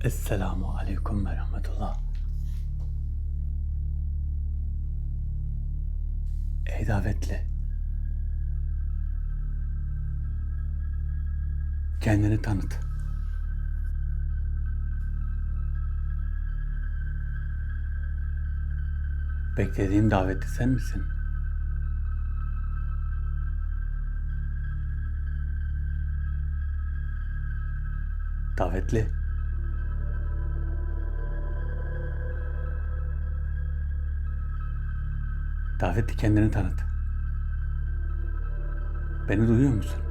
Esselamu Aleyküm ve Rahmetullah. Ey davetli, kendini tanıt. Beklediğim davetli sen misin? Davetli. Davetli, kendini tanıt. Beni duyuyor musun?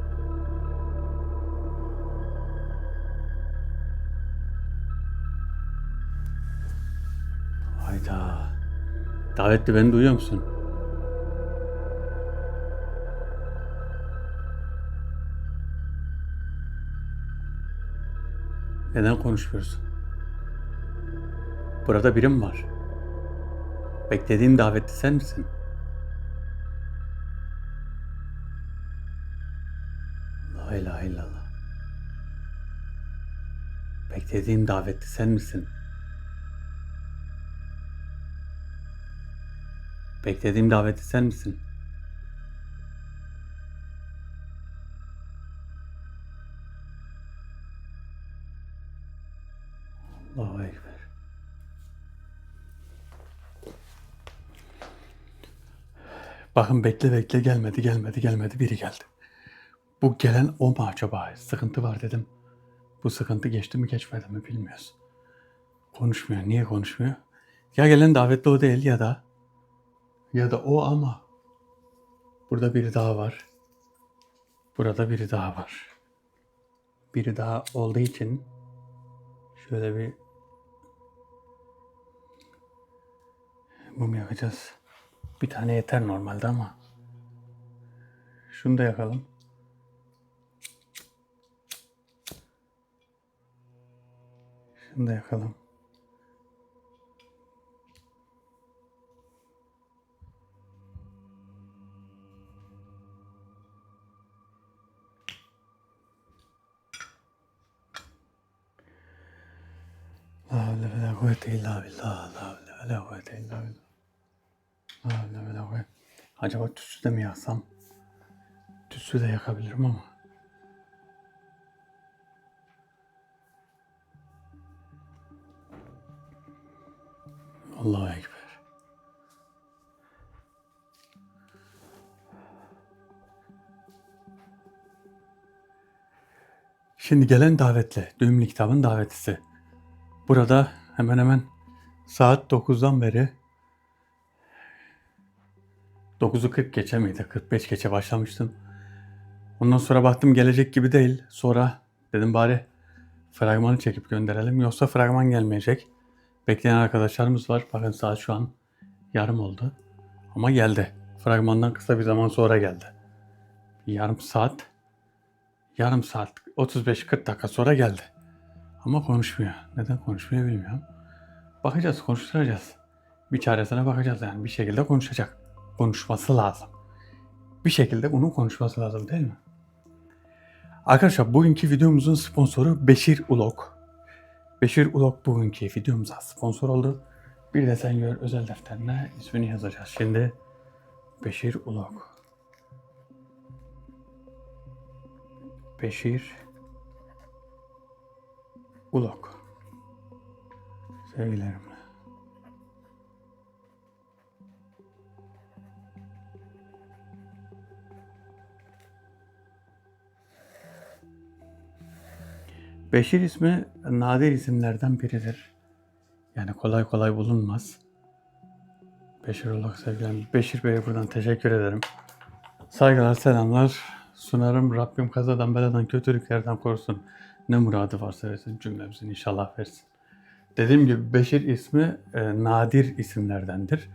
Hayda. Davetli, beni duyuyor musun? Neden konuşmuyorsun? Burada birim var. Beklediğim davetli sen misin? La ilahe illallah. Beklediğim davetli sen misin? Beklediğim davetli sen misin? Allahu Ekber. Bakın bekle gelmedi biri geldi. Bu gelen o mu acaba? Sıkıntı var dedim. Bu sıkıntı geçti mi geçmedi mi bilmiyoruz. Konuşmuyor. Niye konuşmuyor? Ya gelen davetli o değil ya da o ama burada biri daha var. Burada biri daha var. Biri daha olduğu için şöyle bir mum yakacağız. Bir tane yeter normalde ama şunu da yakalım. Şunu da yakalım. La havle ve la kuvvete illa billah. La havle ve la kuvvete illa billah. La havle ve la kuvvete. Acaba tütsü de mi yaksam? Tütsü de yakabilirim ama. Allahu Ekber. Şimdi gelen davetli, Düğümlü Kitabın davetlisi. Burada hemen hemen saat 9'dan beri 9'u 40 geçe miydi? 45 geçe başlamıştım. Ondan sonra baktım gelecek gibi değil. Sonra dedim bari fragmanı çekip gönderelim. Yoksa fragman gelmeyecek. Bekleyen arkadaşlarımız var. Bakın saat şu an yarım oldu. Ama geldi. Fragmandan kısa bir zaman sonra geldi. Yarım saat 35-40 dakika sonra geldi. Ama konuşmuyor. Neden konuşmuyor bilmiyorum. Bakacağız, konuşturacağız. Bir çaresine bakacağız yani. Bir şekilde konuşacak. Konuşması lazım. Bir şekilde bunun konuşması lazım değil mi? Arkadaşlar bugünkü videomuzun sponsoru Beşir Ulok. Beşir Ulok bugünkü videomuza sponsor oldu. Bir de sen gör özel defterine ismini yazacağız. Şimdi Beşir Ulok. Beşir Ulok. Sevgilerimle. Beşir ismi nadir isimlerden biridir. Yani kolay kolay bulunmaz. Beşir Ulok sevgilerim. Beşir Bey'e buradan teşekkür ederim. Saygılar, selamlar sunarım. Rabbim kazadan, beladan, kötülüklerden korusun. Ne muradı varsa versin, cümlemizin inşallah versin. Dediğim gibi Beşir ismi nadir isimlerdendir.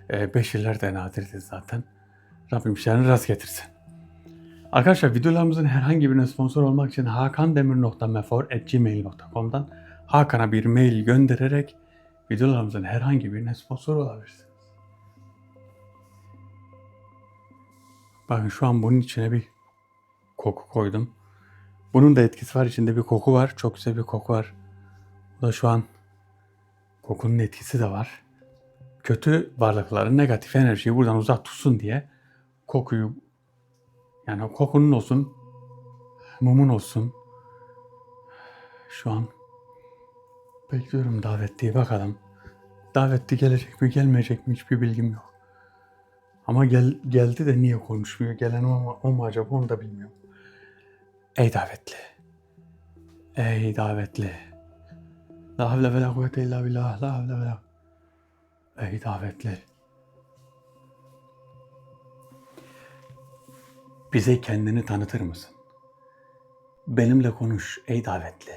Beşirler de nadirdir zaten. Rabbim işlerini rast getirsin. Arkadaşlar videolarımızın herhangi birine sponsor olmak için hakandemir.mefor@gmail.com'dan Hakan'a bir mail göndererek videolarımızın herhangi birine sponsor olabilirsiniz. Bakın şu an bunun içine bir koku koydum. Bunun da etkisi var. İçinde bir koku var. Çok güzel bir koku var. Bu da şu an kokunun etkisi de var. Kötü varlıkların negatif enerjiyi buradan uzak tutsun diye kokuyu, yani kokunun olsun, mumun olsun. Şu an bekliyorum davetliyi, bakalım. Davetli gelecek mi gelmeyecek mi hiçbir bilgim yok. Ama geldi de niye konuşmuyor? Gelen o mu acaba, onu da bilmiyorum. Ey davetli. Ey davetli. La havle ve la kuvvete illa billah. La havle ve la. Ey davetli. Bize kendini tanıtır mısın? Benimle konuş ey davetli.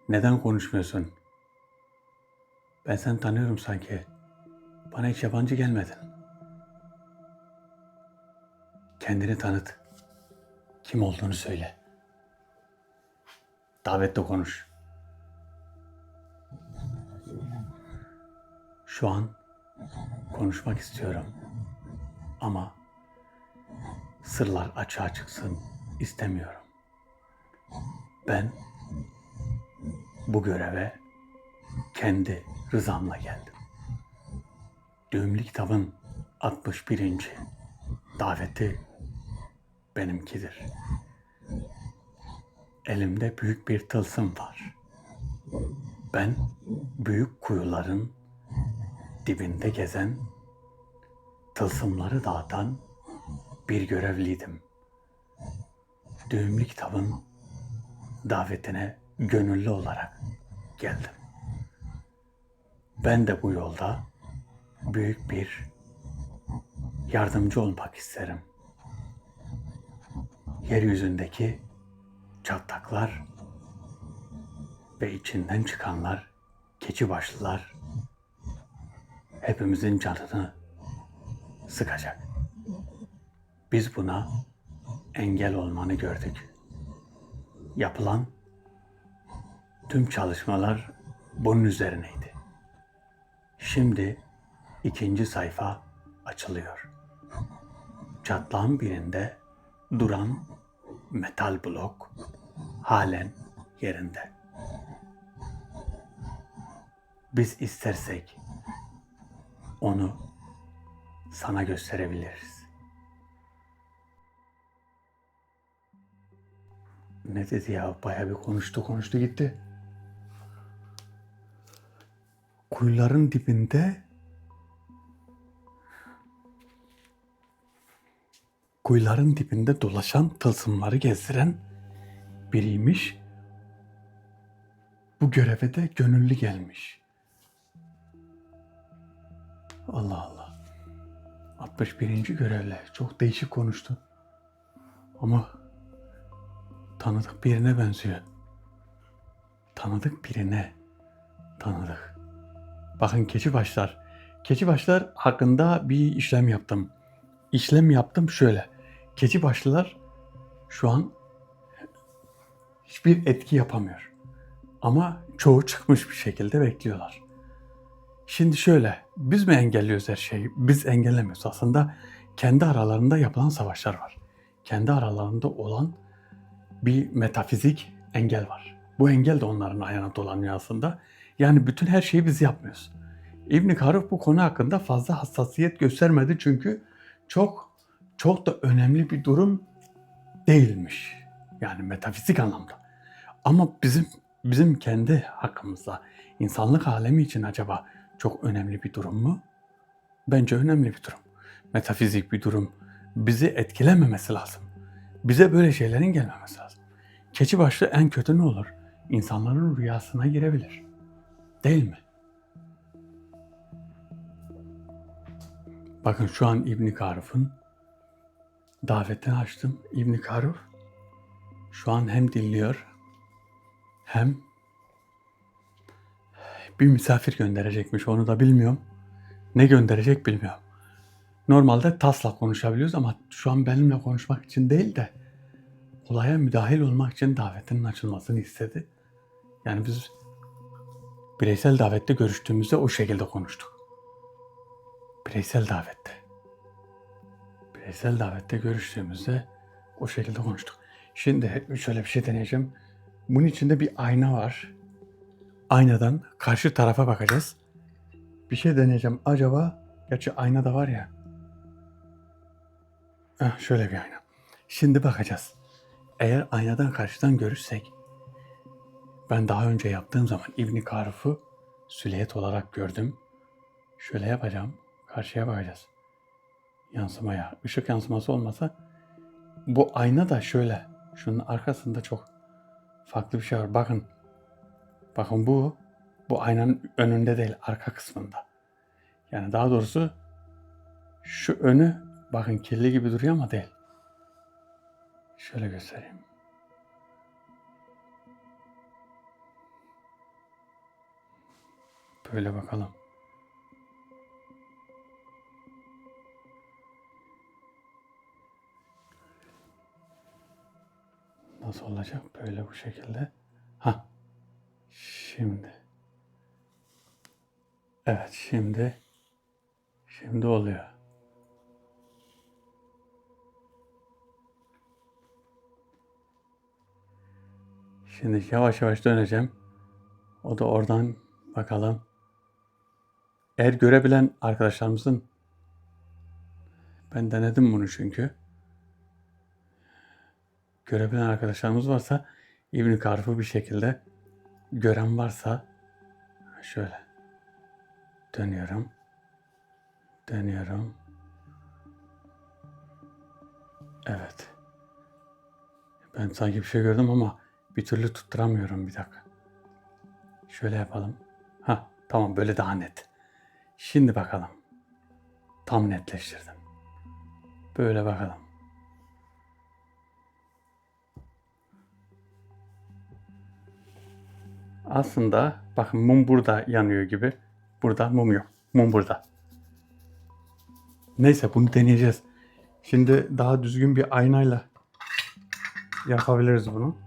Neden konuşmuyorsun? Ben seni tanıyorum sanki. Bana hiç yabancı gelmedin. Kendini tanıt. Kim olduğunu söyle. Davetle konuş. Şu an konuşmak istiyorum. Ama sırlar açığa çıksın istemiyorum. Ben bu göreve kendi rızamla geldim. Düğümlü kitabın 61. daveti benimkidir. Elimde büyük bir tılsım var. Ben büyük kuyuların dibinde gezen, tılsımları dağıtan bir görevliydim. Düğümlü kitabın davetine gönüllü olarak geldim. Ben de bu yolda büyük bir yardımcı olmak isterim. Yeryüzündeki çatlaklar ve içinden çıkanlar, keçi başlılar hepimizin canını sıkacak. Biz buna engel olmanı gördük. Yapılan tüm çalışmalar bunun üzerineydi. Şimdi 2. sayfa açılıyor. Çatlağın birinde duran metal blok halen yerinde. Biz istersek onu sana gösterebiliriz. Ne dedi ya? Bayağı bir konuştu gitti. Kuyuların dibinde dolaşan, tılsımları gezdiren biriymiş. Bu göreve de gönüllü gelmiş. Allah Allah. 61. görevle çok değişik konuştu. Ama tanıdık birine benziyor. Tanıdık birine. Tanıdık. Bakın keçi başlar hakkında bir işlem yaptım. İşlem yaptım şöyle. Keçi başlılar şu an hiçbir etki yapamıyor. Ama çoğu çıkmış bir şekilde bekliyorlar. Şimdi şöyle, biz mi engelliyoruz her şeyi? Biz engellemiyoruz. Aslında kendi aralarında yapılan savaşlar var. Kendi aralarında olan bir metafizik engel var. Bu engel de onların ayağına dolanıyor aslında. Yani bütün her şeyi biz yapmıyoruz. İbn Karuf bu konu hakkında fazla hassasiyet göstermedi çünkü çok da önemli bir durum değilmiş. Yani metafizik anlamda. Ama bizim kendi hakkımızda insanlık alemi için acaba çok önemli bir durum mu? Bence önemli bir durum. Metafizik bir durum. Bizi etkilememesi lazım. Bize böyle şeylerin gelmemesi lazım. Keçi başlı en kötü ne olur? İnsanların rüyasına girebilir. Değil mi? Bakın şu an İbn Karuf'un davetini açtım. İbn Karuf şu an hem dinliyor hem bir misafir gönderecekmiş. Onu da bilmiyorum. Ne gönderecek bilmiyorum. Normalde TAS'la konuşabiliyoruz ama şu an benimle konuşmak için değil de olaya müdahil olmak için davetinin açılmasını istedi. Yani biz bireysel davette görüştüğümüzde o şekilde konuştuk. Bireysel davette görüştüğümüzde o şekilde konuştuk. Şimdi şöyle bir şey deneyeceğim. Bunun içinde bir ayna var. aynadan karşı tarafa bakacağız. Bir şey deneyeceğim. Acaba, gerçi ayna da var ya. Şöyle bir ayna. Şimdi bakacağız. Eğer aynadan karşıdan görürsek, ben daha önce yaptığım zaman İbn Karuf'u silüet olarak gördüm. Şöyle yapacağım. Karşıya bakacağız. Yansımaya. Işık yansıması olmasa, bu ayna da şöyle. Şunun arkasında çok farklı bir şey var. Bakın. Bakın bu aynanın önünde değil, arka kısmında. Yani daha doğrusu şu önü bakın kirli gibi duruyor ama değil. Şöyle göstereyim. Böyle bakalım. Nasıl olacak? Böyle bu şekilde. Şimdi. Evet, şimdi oluyor. Şimdi yavaş yavaş döneceğim. O da oradan bakalım. Eğer görebilen arkadaşlarımızın, ben denedim bunu çünkü. Görebilen arkadaşlarımız varsa, İbn Karuf'u bir şekilde gören varsa, şöyle dönüyorum. Evet. Ben sanki bir şey gördüm ama bir türlü tutturamıyorum, bir dakika. Şöyle yapalım. Tamam, böyle daha net. Şimdi bakalım. Tam netleştirdim. Böyle bakalım. Aslında bakın, mum burada yanıyor gibi. Burada mum yok. Mum burada. Neyse, bunu deneyeceğiz. Şimdi daha düzgün bir aynayla yapabiliriz bunu.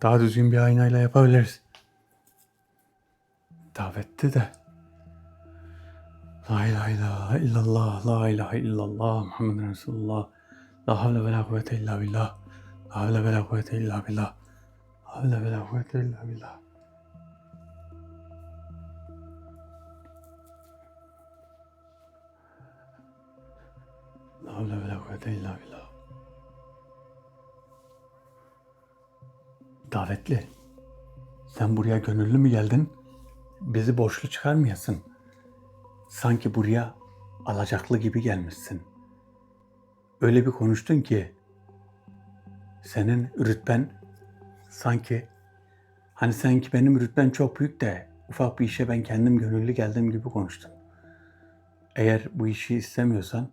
Daha düzgün bir aynayla yapabiliriz. Davette de La ilahe illallah, la ilahe illallah, Muhammed Resulullah, la havle ve la kuvvete illa billah, la havle ve la kuvvete illa billah, la havle ve la kuvvete illa billah. La havle ve la kuvvete illa billah. Davetli, sen buraya gönüllü mü geldin? Bizi borçlu çıkarmayasın. Sanki buraya alacaklı gibi gelmişsin. Öyle bir konuştun ki, senin rütben sanki benim rütben çok büyük de ufak bir işe ben kendim gönüllü geldim gibi konuştun. Eğer bu işi istemiyorsan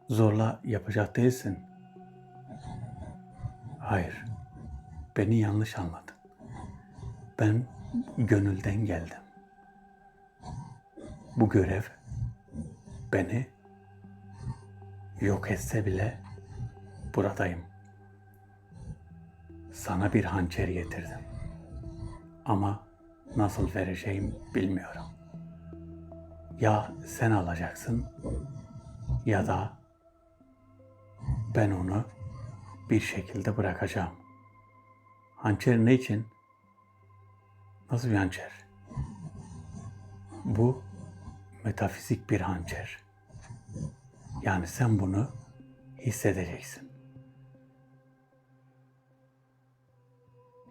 zorla yapacak değilsin. Hayır, beni yanlış anladın. Ben gönülden geldim. Bu görev beni yok etse bile buradayım. Sana bir hançer getirdim. Ama nasıl vereceğim bilmiyorum. Ya sen alacaksın ya da ben onu bir şekilde bırakacağım. Hançer ne için? Nasıl bir hançer? Bu metafizik bir hançer. Yani sen bunu hissedeceksin.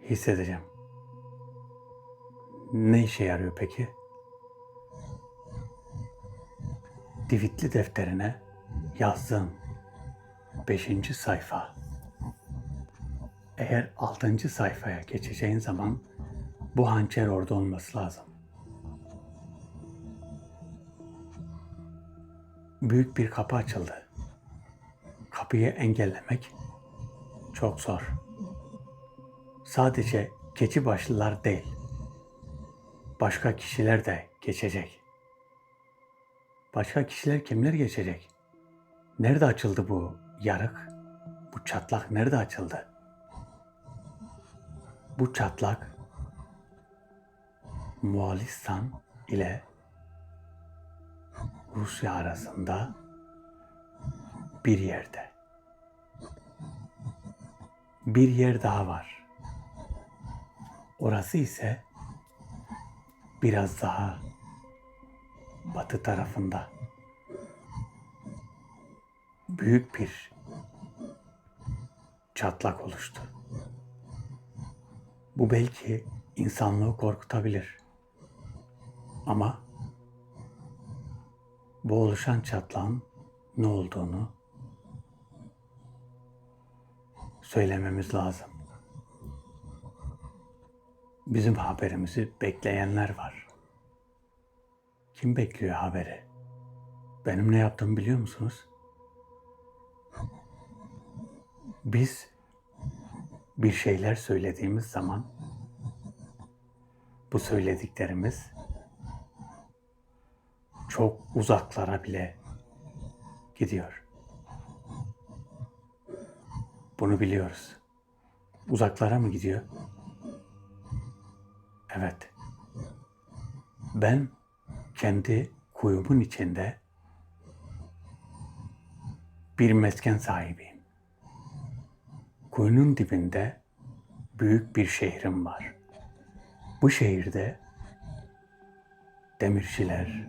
Hissedeceğim. Ne işe yarıyor peki? Divitli defterine yazdığın 5. sayfa. Eğer 6. sayfaya geçeceğin zaman bu hançer orada olması lazım. Büyük bir kapı açıldı. Kapıyı engellemek çok zor. Sadece keçi başlılar değil, başka kişiler de geçecek. Başka kişiler kimler geçecek? Nerede açıldı bu yarık? Bu çatlak nerede açıldı? Bu çatlak Moğolistan ile Rusya arasında bir yerde. Bir yer daha var. Orası ise biraz daha batı tarafında büyük bir çatlak oluştu. Bu belki insanlığı korkutabilir. Ama bu oluşan çatlağın ne olduğunu söylememiz lazım. Bizim haberimizi bekleyenler var. Kim bekliyor haberi? Benim ne yaptığımı biliyor musunuz? Biz bir şeyler söylediğimiz zaman bu söylediklerimiz çok uzaklara bile gidiyor. Bunu biliyoruz. Uzaklara mı gidiyor? Evet. Ben kendi kuyumun içinde bir mesken sahibiyim. Kuyunun dibinde büyük bir şehrim var. Bu şehirde demirciler,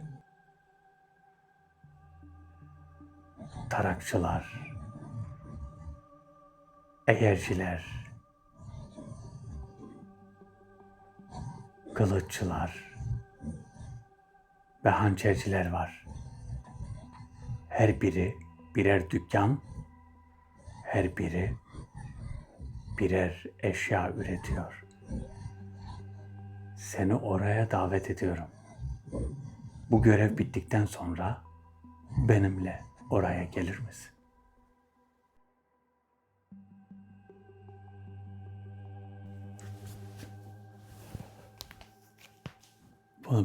tarakçılar, eğerciler, kılıççılar ve hançerciler var. Her biri birer dükkan, her biri birer eşya üretiyor. Seni oraya davet ediyorum. Bu görev bittikten sonra benimle oraya gelir misin?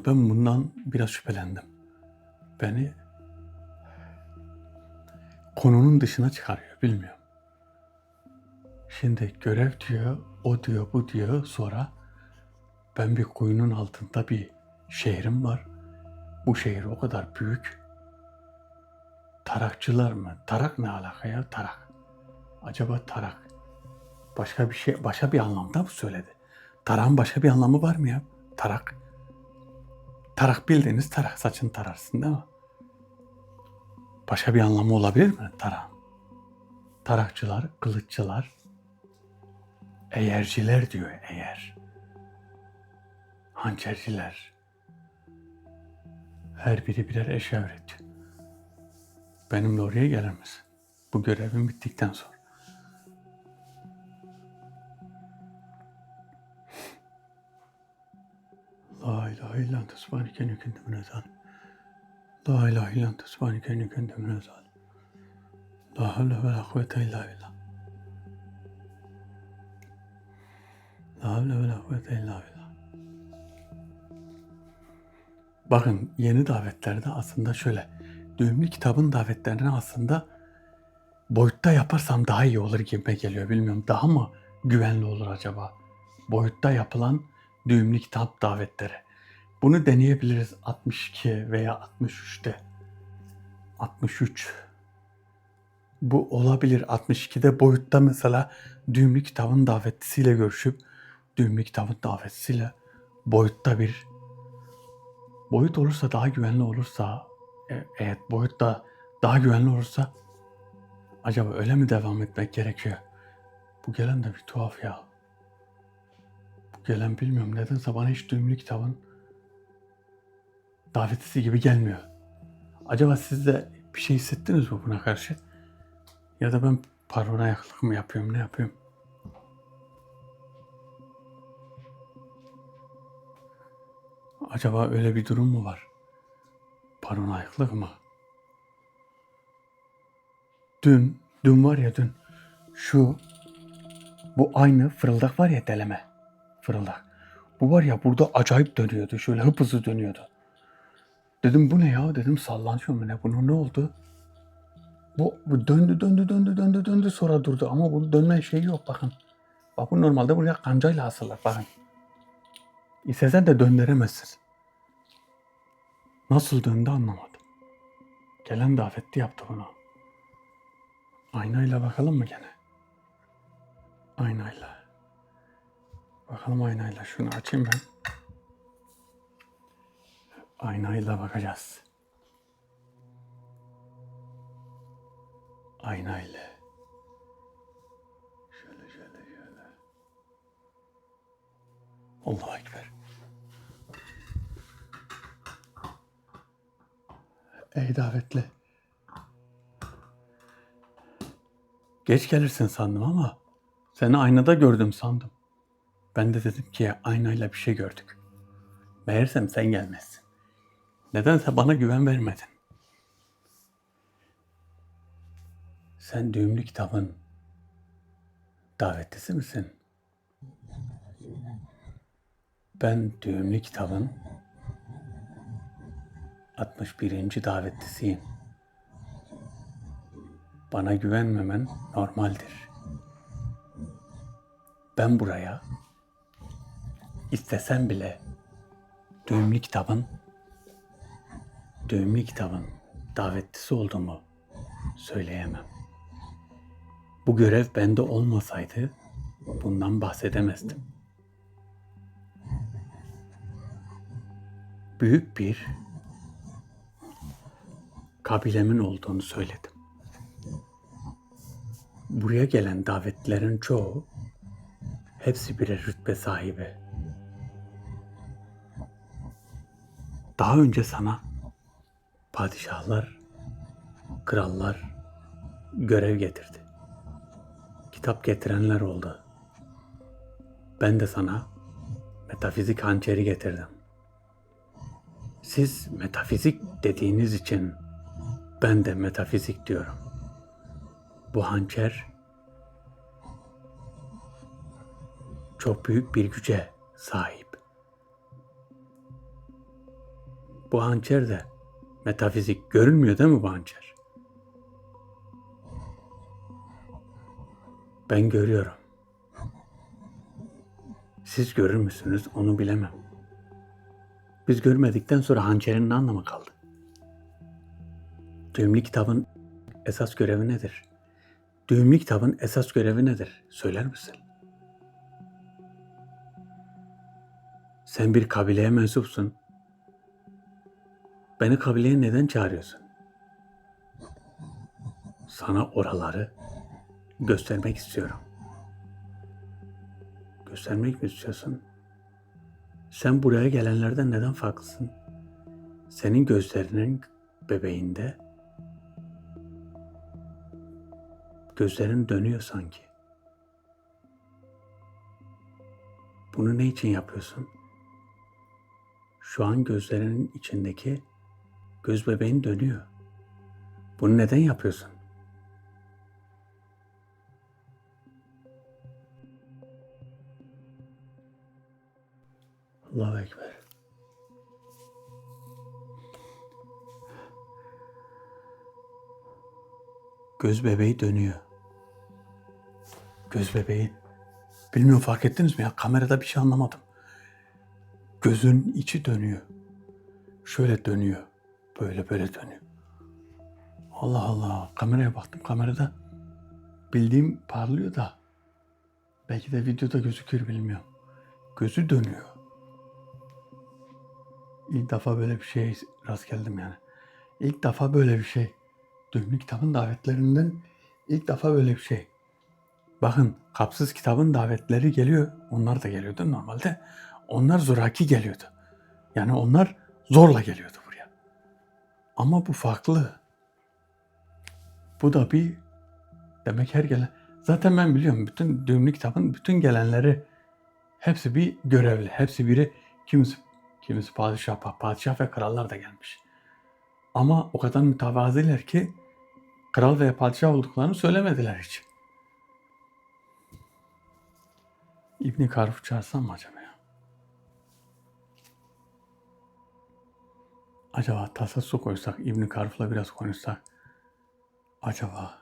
Ben bundan biraz şüphelendim. Beni konunun dışına çıkarıyor, bilmiyorum. Şimdi görev diyor, o diyor, bu diyor. Sonra ben bir kuyunun altında bir şehrim var. Bu şehir o kadar büyük. Tarakçılar mı? Tarak ne alaka ya? Tarak. Acaba tarak başka bir şey, başka bir anlamda mı söyledi? Tarak'ın başka bir anlamı var mı ya? Tarak. Tarak bildiğiniz tarak. Saçını tararsın değil mi? Başka bir anlamı olabilir mi tarak? Tarakçılar, kılıççılar, eğerciler diyor, eğer. Hançerciler. Her biri birer eşya üretiyor. Benimle oraya gelir misin? Bu görevim bittikten sonra. La ilahe illa ente subhaneke inni kuntu minez zalimin. La ilahe illa ente subhaneke inni kuntu minez zalimin. La havle ve la kuvvete illa billah. La havle ve la kuvvete illa billah. Bakın yeni davetlerde aslında şöyle, düğümlü kitabın davetlerini aslında boyutta yaparsam daha iyi olur gibime geliyor. Bilmiyorum, daha mı güvenli olur acaba? Boyutta yapılan düğümlü kitap davetleri. Bunu deneyebiliriz 62 veya 63'te. 63. Bu olabilir. 62'de boyutta mesela düğümlü kitabın davetlisiyle görüşüp düğümlü kitabın davetlisiyle boyutta bir boyut olursa, daha güvenli olursa, evet boyutta daha güvenli olursa acaba öyle mi devam etmek gerekiyor? Bu gelen de bir tuhaf ya. Bu gelen bilmiyorum nedense bana hiç düğümlü kitabın davetlisi gibi gelmiyor. Acaba siz de bir şey hissettiniz mi buna karşı? Ya da ben paranoyaklık mı yapıyorum, ne yapıyorum? Acaba öyle bir durum mu var? Paranoyaklık mı? Dün var ya dün bu aynı fırıldak var ya, deleme fırıldak. Bu var ya burada acayip dönüyordu, şöyle hızlı dönüyordu. Dedim bu ne ya, dedim sallanıyor mu ne, bunun ne oldu? Bu döndü sonra durdu ama bu dönme şeyi yok bakın. Bak bu normalde buraya kancayla asılır bakın. İstesen de döndüremezsin. Nasıl döndü anlamadım. Gelen davetli yaptı bunu. Aynayla bakalım mı gene? Aynayla. Bakalım aynayla şunu açayım ben. Aynayla bakacağız. Aynayla. Şöyle. Allahu Ekber. Ey davetli. Geç gelirsin sandım ama seni aynada gördüm sandım. Ben de dedim ki aynayla bir şey gördük. Meğersem sen gelmezsin. Nedense bana güven vermedin. Sen düğümlü kitabın davetlisi misin? Ben düğümlü kitabın 61. davetlisiyim. Bana güvenmemen normaldir. Ben buraya istesem bile düğümlü kitabın davetlisi olduğumu söyleyemem. Bu görev bende olmasaydı bundan bahsedemezdim. Büyük bir kabilemin olduğunu söyledim. Buraya gelen davetlilerin çoğu hepsi birer rütbe sahibi. Daha önce sana padişahlar, krallar görev getirdi. Kitap getirenler oldu. Ben de sana metafizik hançeri getirdim. Siz metafizik dediğiniz için ben de metafizik diyorum. Bu hançer çok büyük bir güce sahip. Bu hançer de metafizik görünmüyor değil mi bu hançer? Ben görüyorum. Siz görür müsünüz onu bilemem. Biz görmedikten sonra hançerin ne anlamı kaldı? Düğümlü kitabın esas görevi nedir? Düğümlü kitabın esas görevi nedir? Söyler misin? Sen bir kabileye mensupsun. Beni kabileye neden çağırıyorsun? Sana oraları göstermek istiyorum. Göstermek mi istiyorsun? Sen buraya gelenlerden neden farklısın? Senin gözlerinin bebeğinde gözlerin dönüyor sanki. Bunu ne için yapıyorsun? Şu an gözlerinin içindeki göz bebeğin dönüyor. Bunu neden yapıyorsun? Allahu Ekber. Göz bebeği dönüyor. Göz bebeği. Bilmiyorum fark ettiniz mi ya? Kamerada bir şey anlamadım. Gözün içi dönüyor. Şöyle dönüyor. Böyle dönüyor. Allah Allah. Kameraya baktım. Kamerada bildiğim parlıyor da. Belki de videoda gözükür bilmiyorum. Gözü dönüyor. İlk defa böyle bir şeye rast geldim yani. İlk defa böyle bir şey. Düğümlü kitabın davetlerinden ilk defa böyle bir şey. Bakın kapsız kitabın davetleri geliyor. Onlar da geliyordu normalde. Onlar zoraki geliyordu. Yani onlar zorla geliyordu buraya. Ama bu farklı. Bu da bir demek her gelen. Zaten ben biliyorum bütün düğümlü kitabın bütün gelenleri hepsi bir görevli. Hepsi biri kimisi padişah ve krallar da gelmiş. Ama o kadar mütevaziler ki kral veya padişah olduklarını söylemediler hiç. İbn Karuf çağırsam mı acaba ya? Acaba tasa su koysak, İbn Karuf'la biraz konuşsak. Acaba.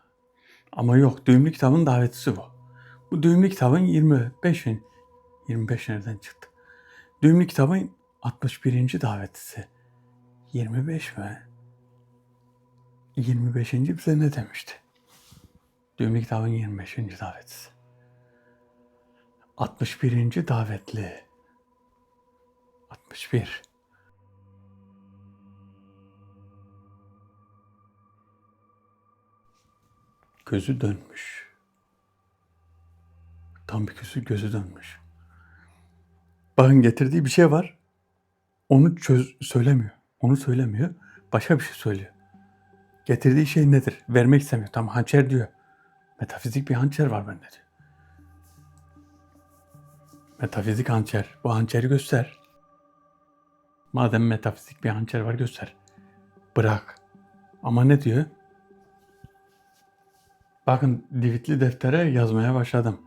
Ama yok, düğümlü kitabın davetisi bu. Bu düğümlü kitabın 25 nereden çıktı? Düğümlü kitabın 61. davetisi. 25 mi? 25. bize ne demişti? Düğümlü kitabın 25. davetisi. 61. davetli. 61. Gözü dönmüş. Tam bir gözü dönmüş. Bakın getirdiği bir şey var. Onu söylemiyor. Onu söylemiyor. Başka bir şey söylüyor. Getirdiği şey nedir? Vermek istemiyor. Tam hançer diyor. Metafizik bir hançer var bende diyor. Metafizik hançer. Bu hançeri göster. Madem metafizik bir hançer var göster. Bırak. Ama ne diyor? Bakın divitli deftere yazmaya başladım.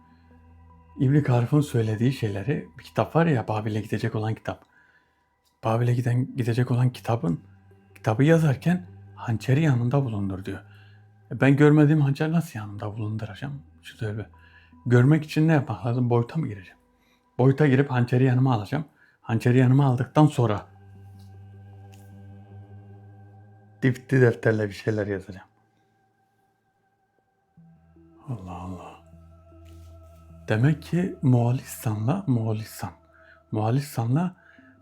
İbn Karif'in söylediği şeyleri, bir kitap var ya, Babil'e gidecek olan kitap. Babil'e gidecek olan kitabı yazarken hançeri yanında bulundur diyor. Ben görmediğim hançer nasıl yanımda bulunduracağım? Şu söyle. Görmek için ne yapmak lazım? Boyuta mı gireceğim? Boyuta girip hançeri yanıma alacağım. Hançeri yanıma aldıktan sonra divitli defterle bir şeyler yazacağım. Allah Allah. Demek ki Moğolistan'la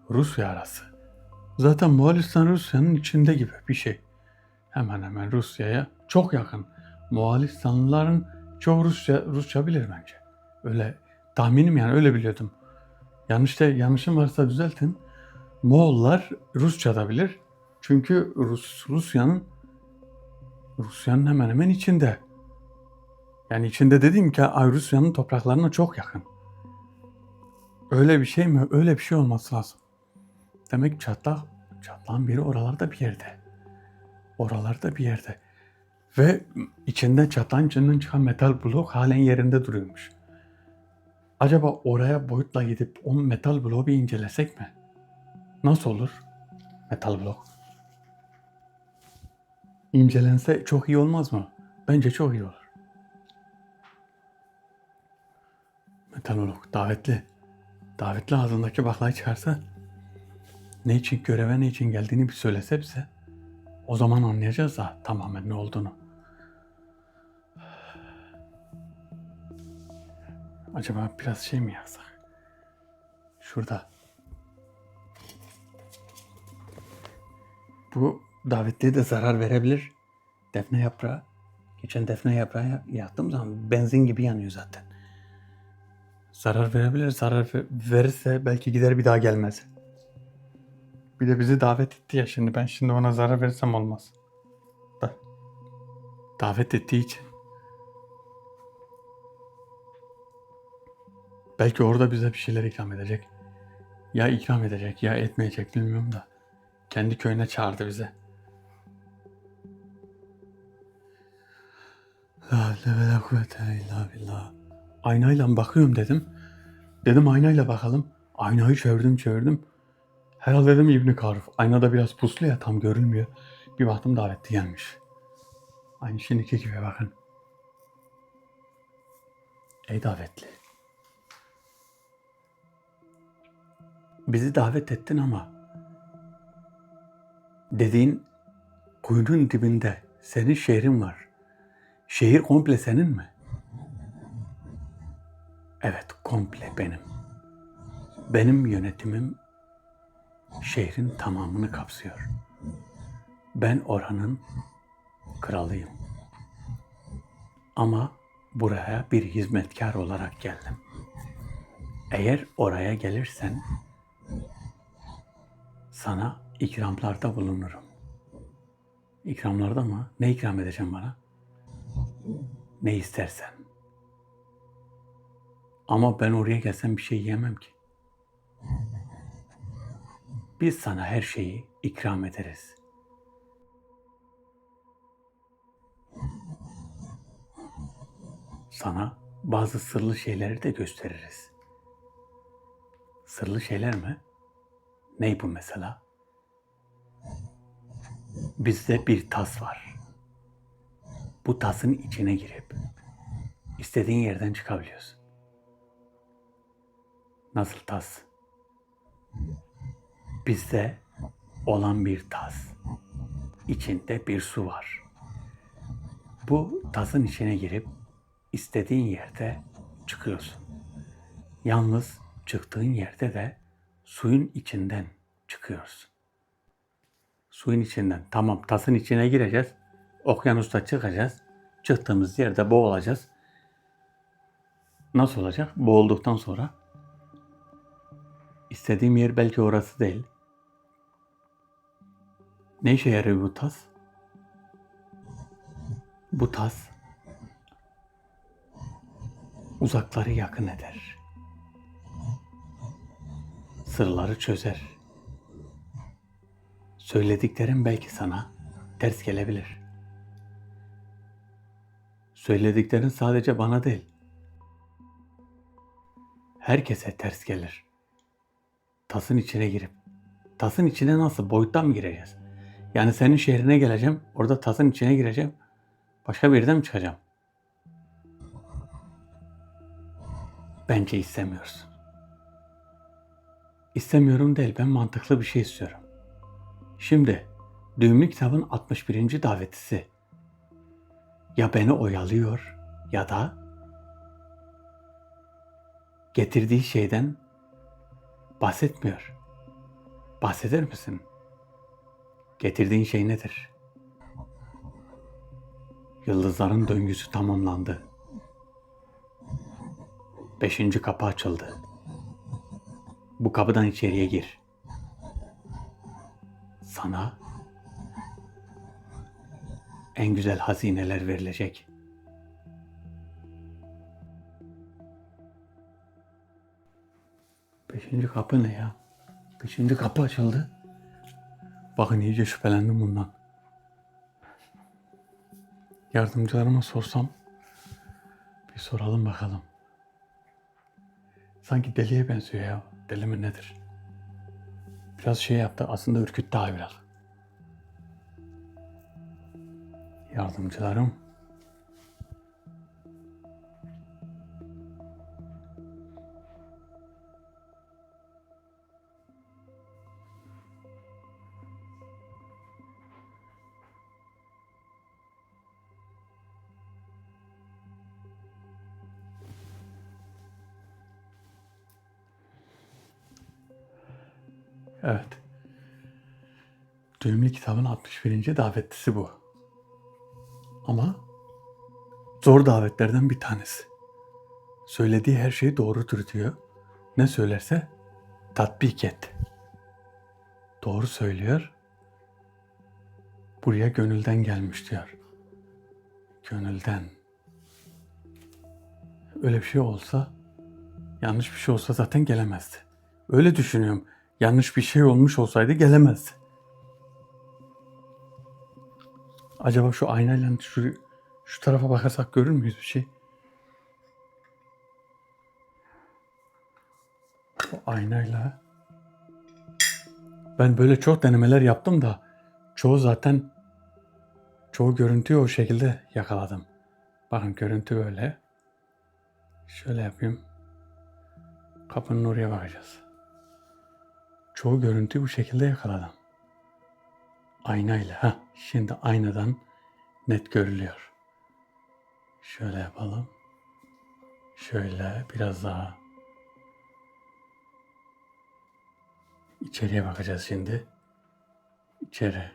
Rusya arası. Zaten Moğolistan Rusya'nın içinde gibi bir şey. Hemen hemen Rusya'ya çok yakın. Moğolistanlıların çoğu Rusça bilir bence. Öyle tahminim, yani öyle biliyordum. Yanlışım varsa düzeltin. Moğollar Rusça da bilir. Çünkü Rusya'nın hemen hemen içinde. Yani içinde dediğim ki Rusya'nın topraklarına çok yakın. Öyle bir şey mi? Öyle bir şey olması lazım. Demek çatlağın biri oralarda bir yerde. Oralarda bir yerde. Ve çatlağın içinden çıkan metal blok halen yerinde duruyormuş. Acaba oraya boyutla gidip o metal bloğu bir incelesek mi? Nasıl olur? Metal blok. İncelense çok iyi olmaz mı? Bence çok iyi olur. Metal blok. Davetli ağzındaki baklayı çıkarsa, ne için göreve, ne için geldiğini bir söylese bize, o zaman anlayacağız da tamamen ne olduğunu. Acaba biraz şey mi yazsak? Şurada. Bu davetliye de zarar verebilir. Defne yaprağı. Geçen defne yaprağı yaktığım zaman benzin gibi yanıyor zaten. Zarar verebilir. Zarar verirse belki gider, bir daha gelmez. Bir de bizi davet etti ya şimdi. Ben şimdi ona zarar verirsem olmaz. Davet ettiği için. Belki orada bize bir şeyler ikram edecek. Ya ikram edecek ya etmeyecek, bilmiyorum da. Kendi köyüne çağırdı bize. La havle ve la kuvvete illa billah. Aynayla bakıyorum dedim. Dedim aynayla bakalım. Aynayı çevirdim. Herhalde dedim İbn Karif. Aynada biraz puslu ya, tam görülmüyor. Bir baktım davetli gelmiş. Aynı şimdiki gibi bakın. Ey davetli. Bizi davet ettin ama dediğin kuyunun dibinde senin şehrin var. Şehir komple senin mi? Evet, komple benim. Benim yönetimim şehrin tamamını kapsıyor. Ben oranın kralıyım. Ama buraya bir hizmetkar olarak geldim. Eğer oraya gelirsen sana ikramlarda bulunurum. İkramlarda mı? Ne ikram edeceğim bana? Ne istersen. Ama ben oraya gelsem bir şey yiyemem ki. Biz sana her şeyi ikram ederiz. Sana bazı sırlı şeyleri de gösteririz. Sırlı şeyler mi? Ney bu mesela? Bizde bir tas var. Bu tasın içine girip istediğin yerden çıkabiliyorsun. Nasıl tas? Bizde olan bir tas. İçinde bir su var. Bu tasın içine girip istediğin yerde çıkıyorsun. Yalnız çıktığın yerde de suyun içinden çıkıyorsun. Suyun içinden. Tamam, tasın içine gireceğiz. Okyanusta çıkacağız. Çıktığımız yerde boğulacağız. Nasıl olacak? Boğulduktan sonra istediğim yer belki orası değil. Ne işe yarıyor bu tas? Bu tas uzakları yakın eder. Sırları çözer. Söylediklerim belki sana ters gelebilir. Söylediklerin sadece bana değil, herkese ters gelir. Tasın içine girip, tasın içine nasıl, boyuttan mı gireceğiz? Yani senin şehrine geleceğim, orada tasın içine gireceğim, başka bir yerden mi çıkacağım? Bence istemiyorsun. İstemiyorum değil, ben mantıklı bir şey istiyorum. Şimdi, Düğümlü Kitabın 61. davetisi ya beni oyalıyor ya da getirdiği şeyden bahsetmiyor. Bahseder misin? Getirdiğin şey nedir? Yıldızların döngüsü tamamlandı. 5. kapı açıldı. Bu kapıdan içeriye gir. Sana en güzel hazineler verilecek. Beşinci kapı ne ya? 5. kapı açıldı. Bakın iyice şüphelendim bundan. Yardımcılarıma sorsam, bir soralım bakalım. Sanki deliye benziyor ya. Deli mi nedir? Biraz şey yaptı. Aslında ürküttü daha biraz. Yardımcılarım. Evet. Düğümlü Kitabın 61. davetlisi bu. Ama zor davetlerden bir tanesi. Söylediği her şey doğrudur diyor. Ne söylerse tatbik et. Doğru söylüyor. Buraya gönülden gelmiş diyor. Gönülden. Öyle bir şey olsa, yanlış bir şey olsa zaten gelemezdi. Öyle düşünüyorum. Yanlış bir şey olmuş olsaydı gelemezdi. Acaba şu aynayla şu tarafa bakarsak görür müyüz bir şey? O aynayla. Ben böyle çok denemeler yaptım da çoğu görüntüyü o şekilde yakaladım. Bakın görüntü böyle. Şöyle yapayım. Kapının oraya bakacağız. Çoğu görüntüyü bu şekilde yakaladım. Aynayla. Şimdi aynadan net görülüyor. Şöyle yapalım. Şöyle biraz daha. İçeriye bakacağız şimdi. İçeri.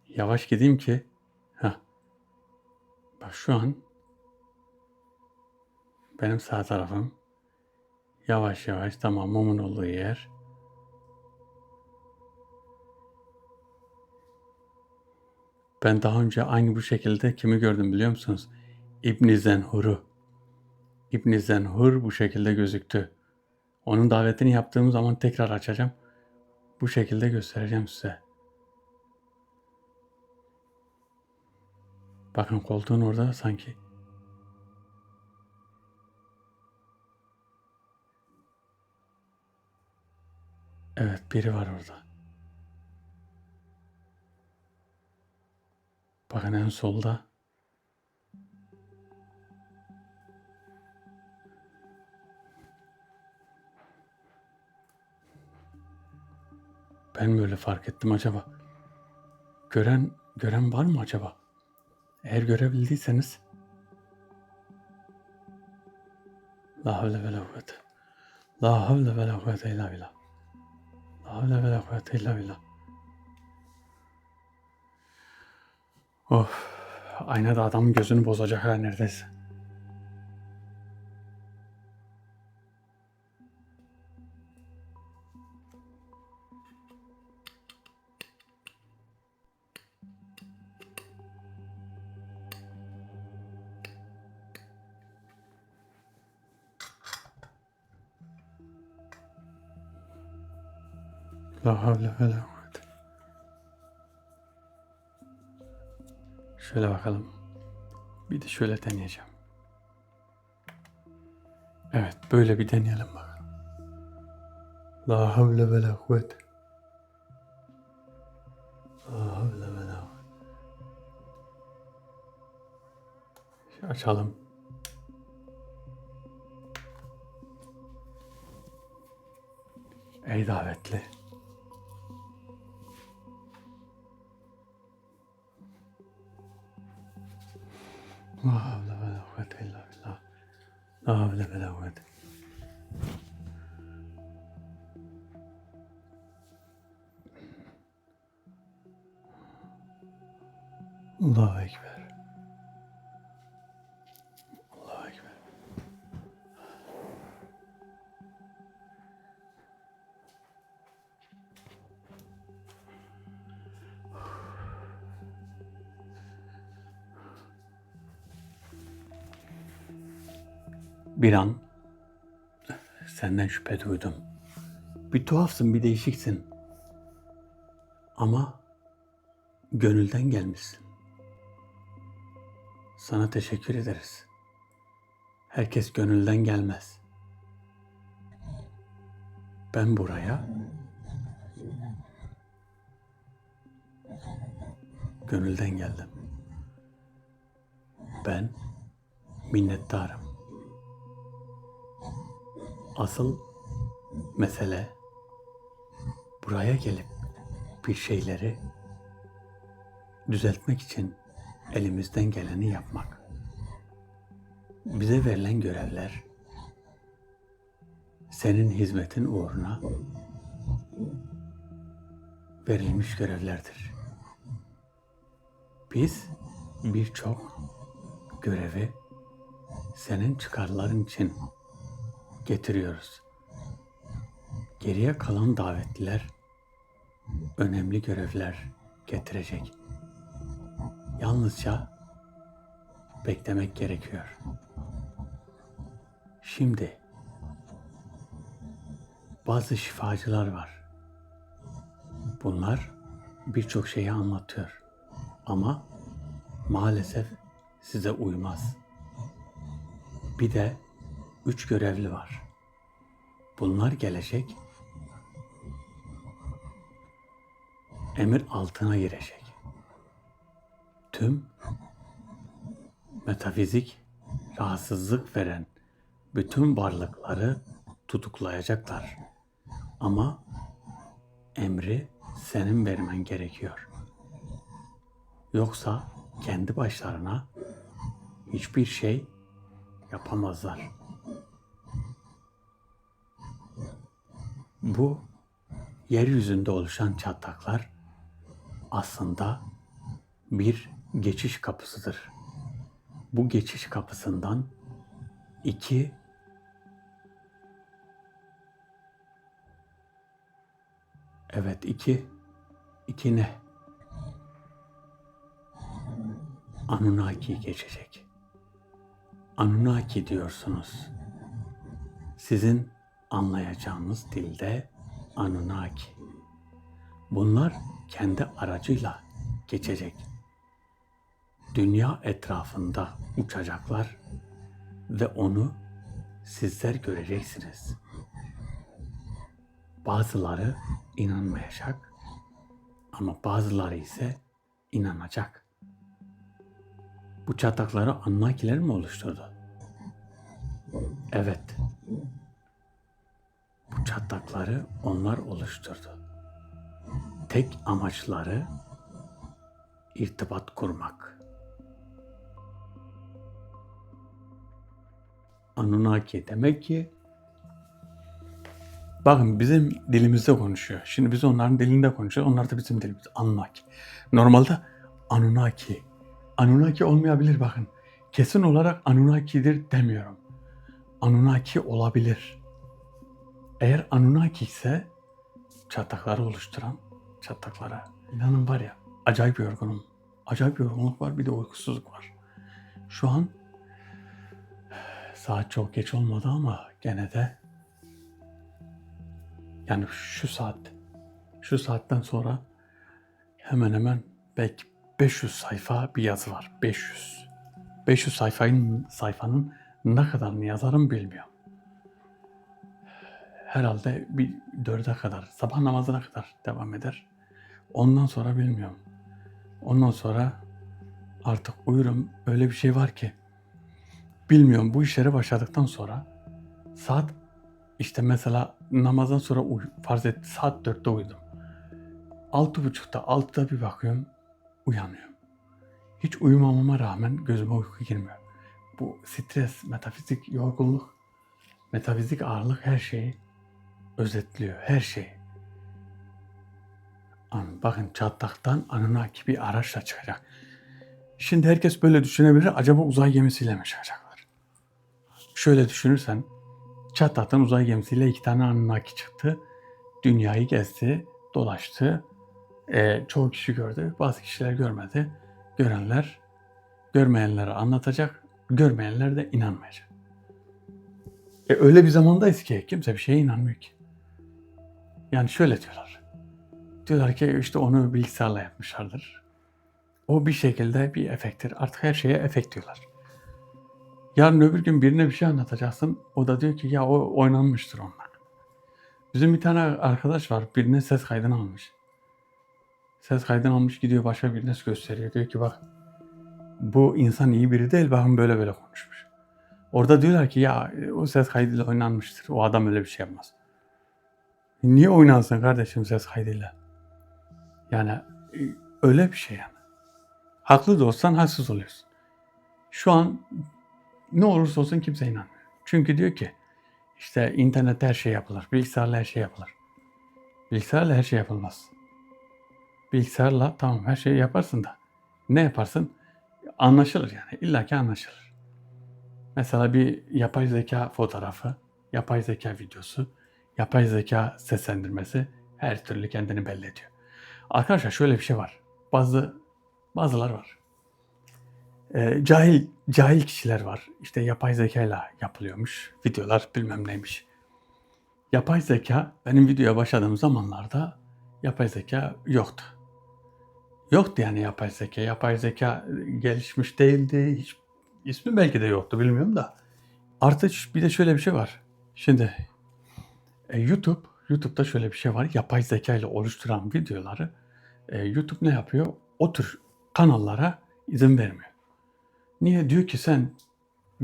Yavaş gideyim ki. Bak şu an benim sağ tarafım. Yavaş yavaş, tamam, mumun olduğu yer. Ben daha önce aynı bu şekilde kimi gördüm biliyor musunuz? İbn Zenhur'u. İbn Zenhur bu şekilde gözüktü. Onun davetini yaptığım zaman tekrar açacağım. Bu şekilde göstereceğim size. Bakın koltuğun orada sanki. Evet, biri var orada. Bakın en solda. Ben mi öyle fark ettim acaba? Gören var mı acaba? Eğer görebildiyseniz La havle ve la kuvvete. La havle ve la kuvvete illa billah. La havle ve la kuvvete illa billah. Of. Aynada adamın gözünü bozacak ha neredeyse. La havle ve la kuvvete. Şöyle bakalım. Bir de şöyle deneyeceğim. Evet, böyle bir deneyelim bakalım. La havle ve la kuvvete. La havle ve la kuvvete. Şu açalım. Ey davetli. La havle ve la kuvvete illa billah. La havle ve la kuvvete. Allahu Ekber. Allahu Ekber. Bir an senden şüphe duydum. Bir tuhafsın, bir değişiksin. Ama gönülden gelmişsin. Sana teşekkür ederiz. Herkes gönülden gelmez. Ben buraya gönülden geldim. Ben minnettarım. Asıl mesele buraya gelip bir şeyleri düzeltmek için elimizden geleni yapmak. Bize verilen görevler senin hizmetin uğruna verilmiş görevlerdir. Biz birçok görevi senin çıkarların için getiriyoruz. Geriye kalan davetliler önemli görevler getirecek. Yalnızca beklemek gerekiyor. Şimdi bazı şifacılar var. Bunlar birçok şeyi anlatıyor. Ama maalesef size uymaz. Bir de 3 görevli var. Bunlar gelecek, emir altına girecek. Tüm metafizik rahatsızlık veren bütün varlıkları tutuklayacaklar. Ama emri senin vermen gerekiyor. Yoksa kendi başlarına hiçbir şey yapamazlar. Bu yeryüzünde oluşan çatlaklar aslında bir geçiş kapısıdır. Bu geçiş kapısından iki ne? Anunnaki geçecek. Anunnaki diyorsunuz. Sizin anlayacağınız dilde Anunnaki. Bunlar kendi aracıyla geçecek. Dünya etrafında uçacaklar ve onu sizler göreceksiniz. Bazıları inanmayacak ama bazıları ise inanacak. Bu çatlakları Anunnakiler mi oluşturdu? Evet. Bu çatlakları onlar oluşturdu. Tek amaçları irtibat kurmak. Anunnaki demek ki bakın bizim dilimizde konuşuyor. Şimdi biz onların dilinde konuşuyoruz. Onlar da bizim dilimiz. Anunnaki. Normalde Anunnaki. Anunnaki olmayabilir bakın. Kesin olarak Anunnaki'dir demiyorum. Anunnaki olabilir. Eğer Anunnaki ise çatlakları oluşturan çatlaklara. İnanın var ya acayip yorgunum. Acayip yorgunluk var, bir de uykusuzluk var. Şu an saat çok geç olmadı ama gene de yani şu saatten sonra hemen hemen belki 500 sayfa bir yazı var. 500. 500 sayfanın ne kadarını yazarım bilmiyorum. Herhalde bir 4'e kadar, sabah namazına kadar devam eder. Ondan sonra bilmiyorum. Ondan sonra artık uyurum. Öyle bir şey var ki bilmiyorum, bu işlere başladıktan sonra saat işte mesela namazdan sonra farz et saat 4'te uyudum. 6.30'da 6'da bir bakıyorum uyanıyorum. Hiç uyumamama rağmen gözüme uyku girmiyor. Bu stres, metafizik yorgunluk, metafizik ağırlık her şeyi özetliyor. Her şeyi. Bakın çatlaktan Anunnaki bir araçla çıkacak. Şimdi herkes böyle düşünebilir. Acaba uzay gemisiyle mi çıkacaklar? Şöyle düşünürsen çatlaktan uzay gemisiyle 2 tane Anunnaki çıktı. Dünyayı gezdi, dolaştı. Çoğu kişi gördü. Bazı kişiler görmedi. Görenler görmeyenlere anlatacak. Görmeyenler de inanmayacak. Öyle bir zamandayız ki kimse bir şeye inanmıyor ki. Yani şöyle diyorlar. Diyorlar ki işte onu bilgisayarla yapmışlardır. O bir şekilde bir efekttir. Artık her şeye efekt diyorlar. Yarın öbür gün birine bir şey anlatacaksın. O da diyor ki ya o oynanmıştır onlar. Bizim bir tane arkadaş var. Birine ses kaydını almış. Ses kaydını almış gidiyor başka birine gösteriyor. Diyor ki bak bu insan iyi biri değil. Bakın böyle böyle konuşmuş. Orada diyorlar ki ya o ses kaydıyla oynanmıştır. O adam öyle bir şey yapmaz. Niye oynansın kardeşim ses kaydıyla? Yani öyle bir şey yani. Haklı da olsan haksız oluyorsun. Şu an ne olursa olsun kimse inanmıyor. Çünkü diyor ki işte internette her şey yapılır. Bilgisayarla her şey yapılır. Bilgisayarla her şey yapılmaz. Bilgisayarla tamam her şeyi yaparsın da ne yaparsın? Anlaşılır yani. İlla ki anlaşılır. Mesela bir yapay zeka fotoğrafı, yapay zeka videosu, yapay zeka seslendirmesi her türlü kendini belli ediyor. Arkadaşlar şöyle bir şey var. Bazılar var. Cahil kişiler var. İşte yapay zekayla yapılıyormuş. Videolar bilmem neymiş. Yapay zeka benim videoya başladığım zamanlarda yapay zeka yoktu. Yoktu yani yapay zeka. Yapay zeka gelişmiş değildi. Hiç ismi belki de yoktu bilmiyorum da. Artık bir de şöyle bir şey var. Şimdi YouTube'da şöyle bir şey var. Yapay zeka ile oluşturan videoları YouTube ne yapıyor? O tür kanallara izin vermiyor. Niye? Diyor ki sen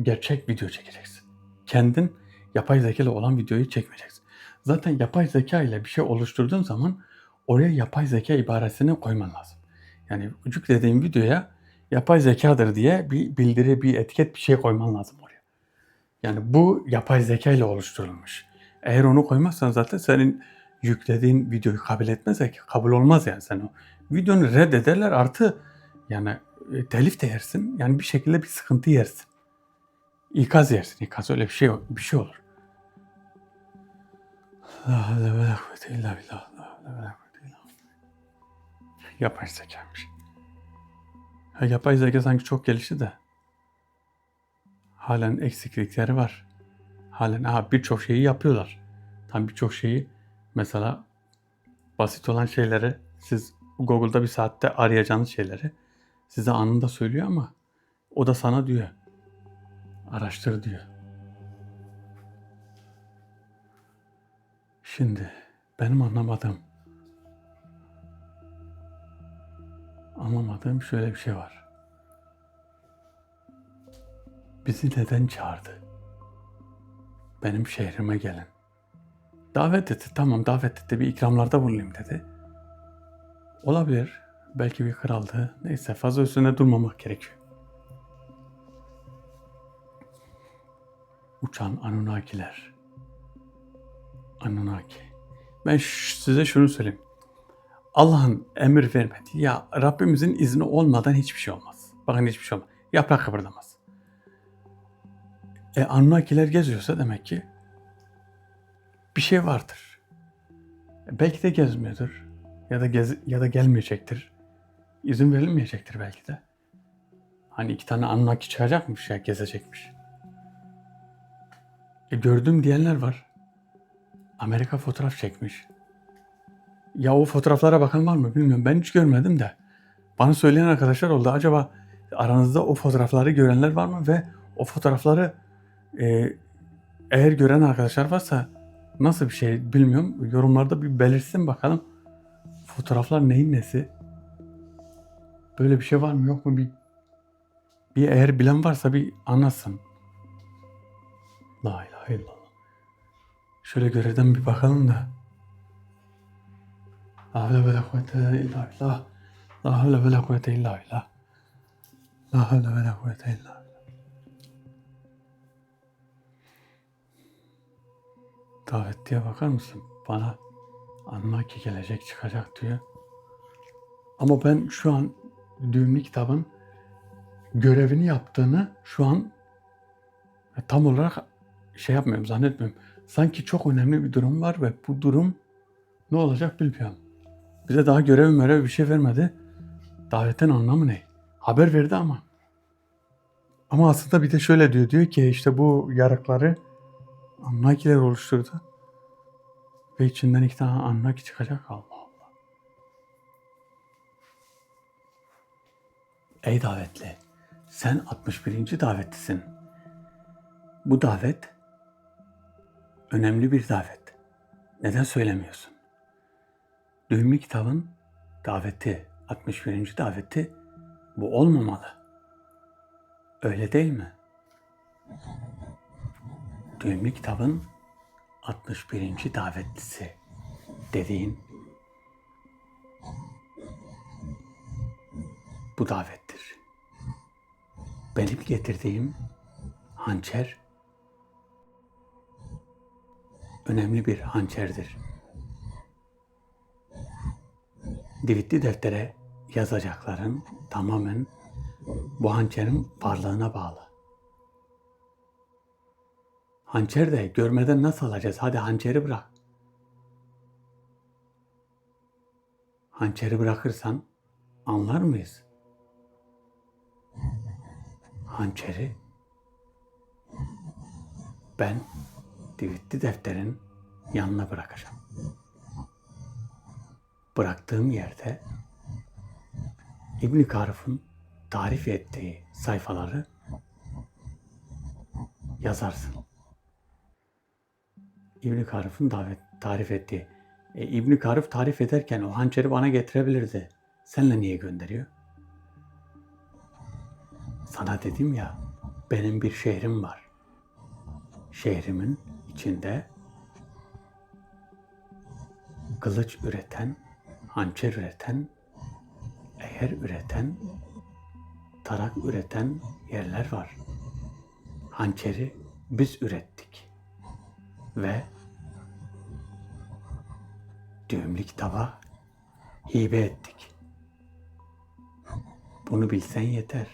gerçek video çekeceksin. Kendin yapay zeka ile olan videoyu çekmeyeceksin. Zaten yapay zeka ile bir şey oluşturduğun zaman oraya yapay zeka ibaresini koyman lazım. Yani yüklediğin videoya yapay zekadır diye bir bildiri, bir etiket, bir şey koyman lazım oraya. Yani bu yapay zeka ile oluşturulmuş. Eğer onu koymazsan zaten senin yüklediğin videoyu kabul etmezse kabul olmaz yani sen o videonu reddederler artı yani telif de yersin. Yani bir şekilde bir sıkıntı yersin. İkaz yersin. İkaz öyle bir şey olur. La havle ve la kuvvete illa billah. La havle ve la kuvvete illa billah. Yapay zekaymış. Yapay zeka sanki çok gelişti de halen eksiklikleri var. Halen birçok şeyi yapıyorlar. Tam birçok şeyi mesela basit olan şeyleri siz Google'da bir saatte arayacağınız şeyleri size anında söylüyor ama o da sana diyor. Araştır diyor. Şimdi benim anlamadığım şöyle bir şey var. Bizi neden çağırdı? Benim şehrime gelin. Davet etti. Tamam davet etti. Bir ikramlarda bulunayım dedi. Olabilir. Belki bir kraldı. Neyse fazla üstüne durmamak gerekiyor. Uçan Anunnakiler. Anunnaki. Ben size şunu söyleyeyim. Allah'ın emir vermedi. Ya Rabbimizin izni olmadan hiçbir şey olmaz. Bakın hiçbir şey olmaz. Yaprak kıpırdamaz. Anunnakiler geziyorsa demek ki bir şey vardır. Belki de gezmiyordur. Ya da gelmeyecektir. İzin verilmeyecektir belki de. Hani 2 tane Anunnaki çıkacakmış ya, gezecekmiş. Gördüm diyenler var. Amerika fotoğraf çekmiş. Ya o fotoğraflara bakan var mı bilmiyorum. Ben hiç görmedim de. Bana söyleyen arkadaşlar oldu. Acaba aranızda o fotoğrafları görenler var mı? Ve o fotoğrafları eğer gören arkadaşlar varsa nasıl bir şey bilmiyorum. Yorumlarda bir belirsin bakalım. Fotoğraflar neyin nesi? Böyle bir şey var mı yok mu? Bir eğer bilen varsa bir anlatsın. La ilahe illallah. Şöyle görevden bir bakalım da. La havle ve la kuvvete illa billah. La havle ve la kuvvete illa billah. La havle ve la kuvvete illa billah. Davetliye bakar mısın? Bana Anunnaki gelecek çıkacak diyor. Ama ben şu an düğümlü kitabın görevini yaptığını şu an tam olarak şey yapmıyorum, zannetmiyorum. Sanki çok önemli bir durum var ve bu durum ne olacak bilmiyorum. Bize daha görev bir şey vermedi. Davetin anlamı ne? Haber verdi ama. Ama aslında bir de şöyle diyor. Diyor ki işte bu yarıkları Anunnakiler oluşturdu. Ve içinden 2 tane Anunnaki çıkacak. Allah Allah. Ey davetli. Sen 61. davetlisin. Bu davet önemli bir davet. Neden söylemiyorsun? Düğümlü kitabın daveti, 61. daveti bu olmamalı. Öyle değil mi? Düğümlü kitabın 61. davetlisi dediğin bu davettir. Benim getirdiğim hançer önemli bir hançerdir. Divitli deftere yazacakların tamamen bu hançerin varlığına bağlı. Hançer de görmeden nasıl alacağız? Hadi hançeri bırak. Hançeri bırakırsan anlar mıyız? Hançeri ben divitli defterin yanına bırakacağım. Bıraktığım yerde İbn-i Karif'in tarif ettiği sayfaları yazarsın. İbn-i Karif'in tarif ettiği. İbn-i Karif tarif ederken o hançeri bana getirebilirdi. Seninle niye gönderiyor? Sana dedim ya, benim bir şehrim var. Şehrimin içinde kılıç üreten, hançer üreten, eğer üreten, tarak üreten yerler var. Hançeri biz ürettik ve düğümlü kitaba hibe ettik. Bunu bilsen yeter.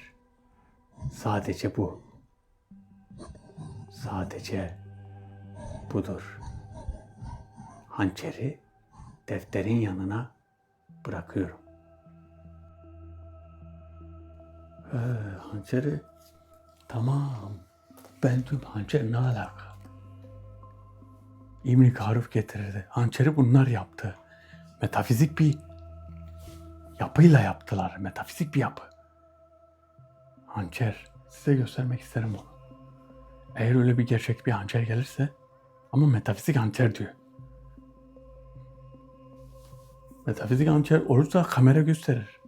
Sadece bu. Sadece budur. Hançeri defterin yanına bırakıyorum. Hançeri tamam. Ben diyorum hançer ne alaka? İbn-i Karif getirirdi. Hançeri bunlar yaptı. Metafizik bir yapıyla yaptılar. Metafizik bir yapı. Hançer. Size göstermek isterim onu. Eğer öyle bir gerçek bir hançer gelirse ama metafizik hançer diyor. Metafizik hançer olursa kamera gösterir.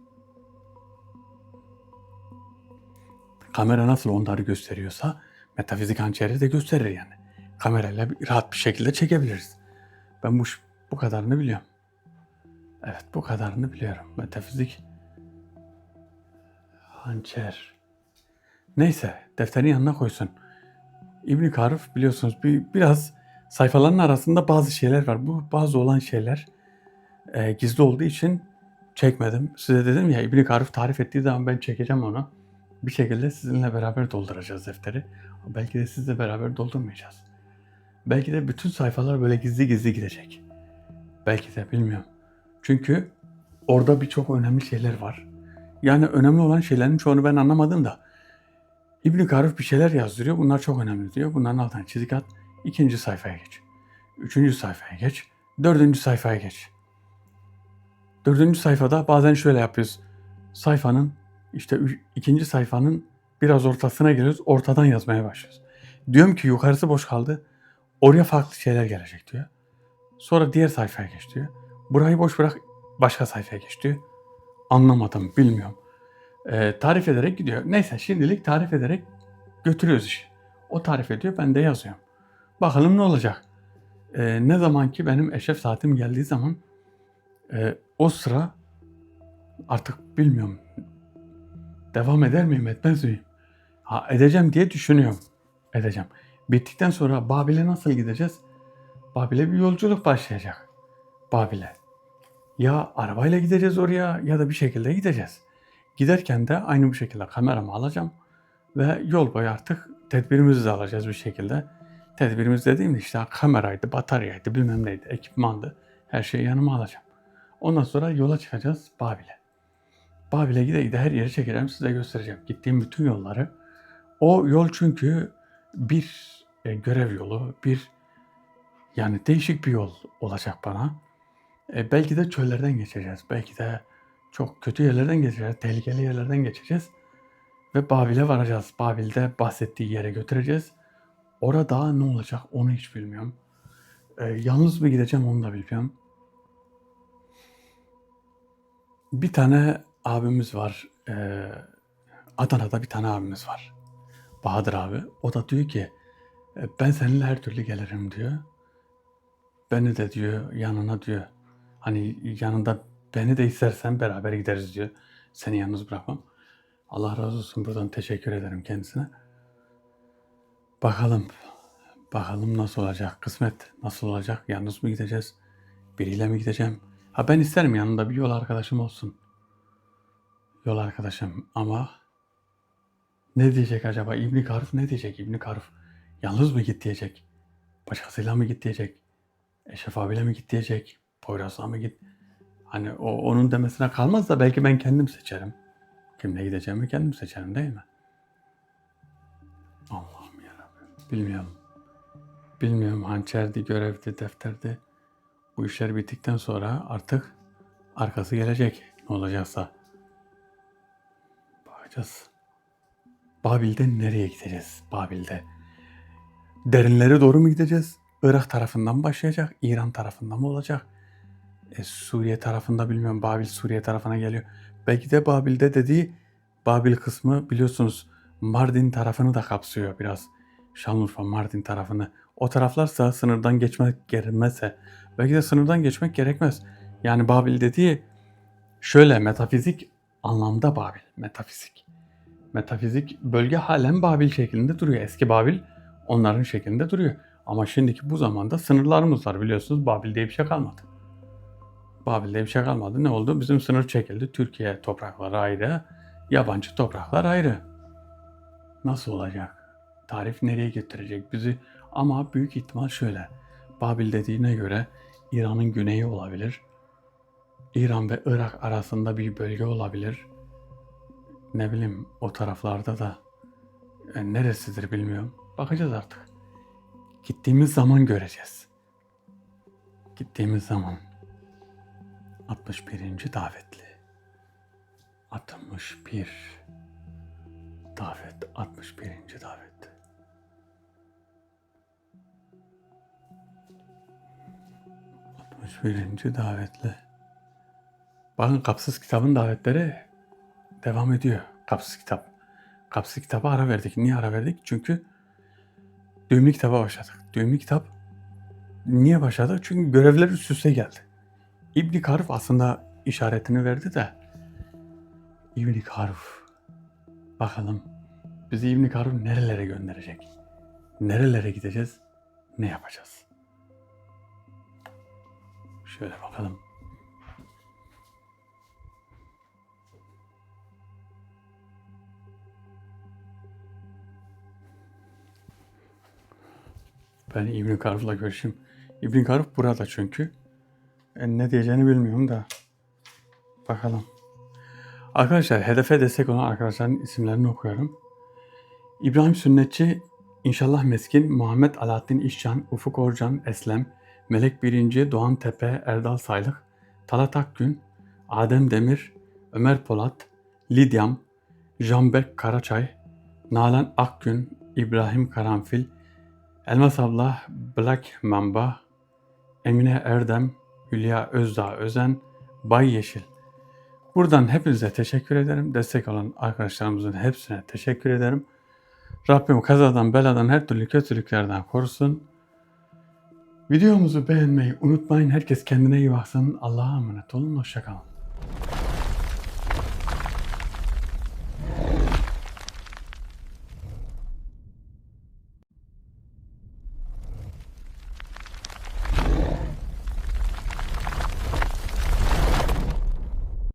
Kamera nasıl onları gösteriyorsa metafizik hançeri de gösterir yani. Kamerayla rahat bir şekilde çekebiliriz. Ben bu kadarını biliyorum. Evet, bu kadarını biliyorum. Metafizik hançer. Neyse, defterin yanına koysun. İbn Karuf biliyorsunuz biraz sayfaların arasında bazı şeyler var. Bu bazı olan şeyler gizli olduğu için çekmedim. Size dedim ya, İbn Karuf tarif ettiği zaman ben çekeceğim onu. Bir şekilde sizinle beraber dolduracağız defteri. Belki de sizle beraber doldurmayacağız. Belki de bütün sayfalar böyle gizli gizli gidecek. Belki de bilmiyorum. Çünkü orada birçok önemli şeyler var. Yani önemli olan şeylerin çoğunu ben anlamadım da İbn Karuf bir şeyler yazdırıyor. Bunlar çok önemli diyor. Bunların altına çizik at. 2. sayfaya geç. 3. sayfaya geç. 4. sayfaya geç. 4. sayfada bazen şöyle yapıyoruz. Sayfanın işte 2. sayfanın biraz ortasına geliyoruz. Ortadan yazmaya başlıyoruz. Diyorum ki yukarısı boş kaldı. Oraya farklı şeyler gelecek diyor. Sonra diğer sayfaya geç diyor. Burayı boş bırak, başka sayfaya geç diyor. Anlamadım, bilmiyorum. Tarif ederek gidiyor. Neyse, şimdilik tarif ederek götürüyoruz işi. O tarif ediyor, ben de yazıyorum. Bakalım ne olacak. Ne zaman ki benim eşref saatim geldiği zaman o sıra artık bilmiyorum. Devam eder miyim, etmez miyim? Edeceğim diye düşünüyorum. Edeceğim. Bittikten sonra Babil'e nasıl gideceğiz? Babil'e bir yolculuk başlayacak. Babil'e. Ya arabayla gideceğiz oraya ya da bir şekilde gideceğiz. Giderken de aynı bu şekilde kameramı alacağım ve yol boyu artık tedbirimizi de alacağız bir şekilde. Tedbirimiz dediğimde işte kameraydı, bataryaydı, bilmem neydi, ekipmandı. Her şeyi yanıma alacağım. Ondan sonra yola çıkacağız Babil'e. Babil'e gide her yeri çekeceğim, size göstereceğim. Gittiğim bütün yolları. O yol çünkü bir görev yolu, yani değişik bir yol olacak bana. Belki de çöllerden geçeceğiz. Belki de çok kötü yerlerden geçeceğiz. Tehlikeli yerlerden geçeceğiz. Ve Babil'e varacağız. Babil'de bahsettiği yere götüreceğiz. Orada ne olacak onu hiç bilmiyorum. Yalnız mı gideceğim onu da bilmiyorum. Bir tane abimiz var. Adana'da bir tane abimiz var. Bahadır abi. O da diyor ki ben seninle her türlü gelirim diyor. Beni de diyor yanına diyor. Hani yanında beni de istersen beraber gideriz diyor. Seni yalnız bırakmam. Allah razı olsun, buradan teşekkür ederim kendisine. Bakalım. Bakalım nasıl olacak kısmet. Nasıl olacak? Yalnız mı gideceğiz? Biriyle mi gideceğim? Ben isterim yanında bir yol arkadaşım olsun. Yol arkadaşım ama ne diyecek acaba? İbn Karuf ne diyecek? İbn Karuf yalnız mı git diyecek? Başkasıyla mı git diyecek? Eşref abiyle mi git diyecek? Poyraz'la mı git? Hani onun demesine kalmaz da belki ben kendim seçerim. Kimle gideceğimi kendim seçerim değil mi? Allah'ım yarabbim. Bilmiyorum. Bilmiyorum, hançerdi, görevdi, defterdi. Bu işler bittikten sonra artık arkası gelecek. Ne olacaksa. Bakacağız. Babil'de nereye gideceğiz? Babil'de. Derinlere doğru mu gideceğiz? Irak tarafından başlayacak. İran tarafından mı olacak? Suriye tarafında bilmiyorum. Babil Suriye tarafına geliyor. Belki de Babil'de dediği Babil kısmı biliyorsunuz Mardin tarafını da kapsıyor biraz. Şanlıurfa, Mardin tarafını. O taraflarsa sınırdan geçmek gerekmezse belki de sınırdan geçmek gerekmez. Yani Babil dediği şöyle metafizik anlamda Babil. Metafizik. Metafizik bölge halen Babil şeklinde duruyor. Eski Babil onların şeklinde duruyor. Ama şimdiki bu zamanda sınırlarımız var biliyorsunuz. Babil diye bir şey kalmadı. Babil'de bir şey kalmadı. Ne oldu? Bizim sınır çekildi. Türkiye toprakları ayrı, yabancı topraklar ayrı. Nasıl olacak? Tarih nereye götürecek bizi? Ama büyük ihtimal şöyle. Babil dediğine göre İran'ın güneyi olabilir. İran ve Irak arasında bir bölge olabilir. Ne bileyim o taraflarda da neresidir bilmiyorum. Bakacağız artık. Gittiğimiz zaman göreceğiz. Gittiğimiz zaman. 61. davetli. 61 davet. 61. davet. 61. davetli. Bakın Kapsız Kitab'ın davetleri devam ediyor. Kapsız Kitap. Kapsız Kitap'a ara verdik. Niye ara verdik? Çünkü Düğümlü Kitap'a başladık. Düğümlü Kitap niye başladık? Çünkü görevler üst üste geldi. İbn Karuf aslında işaretini verdi de İbn Karuf. Bakalım bizi İbn Karuf nerelere gönderecek? Nerelere gideceğiz? Ne yapacağız? Şöyle bakalım. Ben İbn Karuf'la görüşeyim. İbn Karuf burada çünkü. Ne diyeceğini bilmiyorum da. Bakalım. Arkadaşlar hedefe destek olan arkadaşların isimlerini okuyorum. İbrahim Sünnetçi, İnşallah Meskin, Muhammed Alaaddin İşcan, Ufuk Orcan, Eslem, Melek Birinci, Doğan Tepe, Erdal Saylık, Talat Akgün, Adem Demir, Ömer Polat, Lidyam, Canberk Karaçay, Nalan Akgün, İbrahim Karanfil, Elmas Abla, Black Mamba, Emine Erdem, Hülya Özdağ Özen, Bay Yeşil. Buradan hepinize teşekkür ederim. Destek olan arkadaşlarımızın hepsine teşekkür ederim. Rabbim kazadan, beladan, her türlü kötülüklerden korusun. Videomuzu beğenmeyi unutmayın. Herkes kendine iyi baksın. Allah'a emanet olun. Hoşça kalın.